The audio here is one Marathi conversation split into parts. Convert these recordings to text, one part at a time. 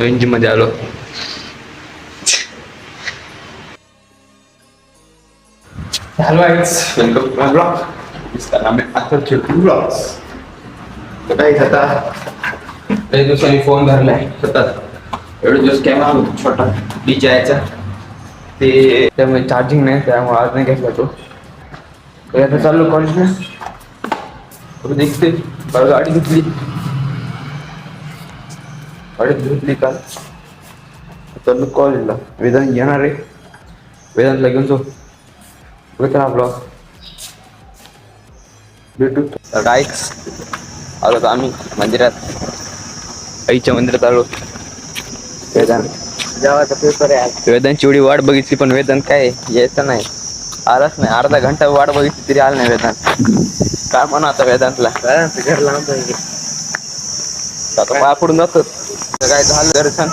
रेंज मध्ये आलो. Hello guys, welcome to my blog. इसका नाम है अथर्व ब्लॉग्स. तर काही आता काही दिवसांनी फोन धरलाय सतत. एवढे दिवस कॅमेरा होता छोटा DJI-चा, ते त्यामुळे चार्जिंग नाही, त्यामुळे आज नाही घेतला तो. तर आता चाललो कॉलेजला. दिसते गाडी घेतली काल. चाललो कॉलेजला. वेदांत येणार आहे, वेदांतला घेऊन जाऊ. बघा ब्लॉग भेटू. गाईस आलो आम्ही मंदिरात, आईच्या मंदिरात आलो. वेदांत जेव्हाचा पेपर आहे, वेदांतची एवढी वाट बघितली पण वेदांत काय यायचं नाही, आलाच नाही. अर्धा घंटा वाट बघितली तरी आला नाही वेदांत. काय म्हणा आता वेदांतला, घर लांब आता पाया पडून जातो. काय झालं दर्शन,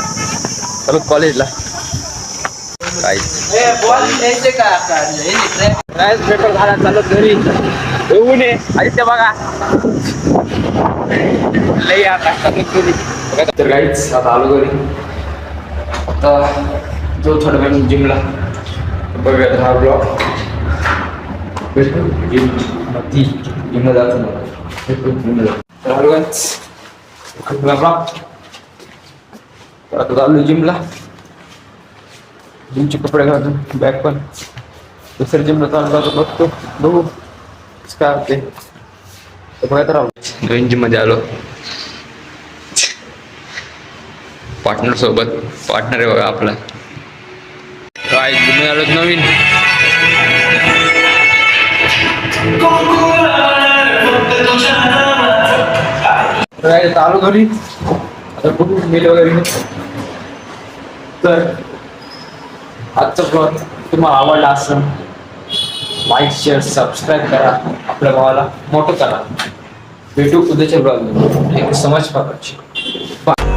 चलो कॉलेजला. काय पेपर झाला, चालत घरी. येऊन आदित्य बघा लई आता तर काहीच. आता आलो घरी, आता जो थोड्या वेळ जिमला. बघूयात हा ब्लॉग. जिमला जायचं मला. तर आलो गाईच आता चालू जिमला. जिमचे कपडे घालून बॅग पण दुसऱ्या जिमला चालू जातो. बघतो बघू काय होते. तर बघत राहू. नवीन जिम मध्ये आलो, पार्टनर सोबत. पार्टनर आहे बघा आपला. काय जिम आलो नवीन. चालू घरी आता कुठून गेले वगैरे. तर आजचा ब्लॉग तुम्हाला आवडला असेल, लाईक शेअर सबस्क्राईब करा, आपल्या भावाला मोठं करा. भेटू उद्याच्या ब्लॉग मध्ये. Thank you so much for watching. Bye.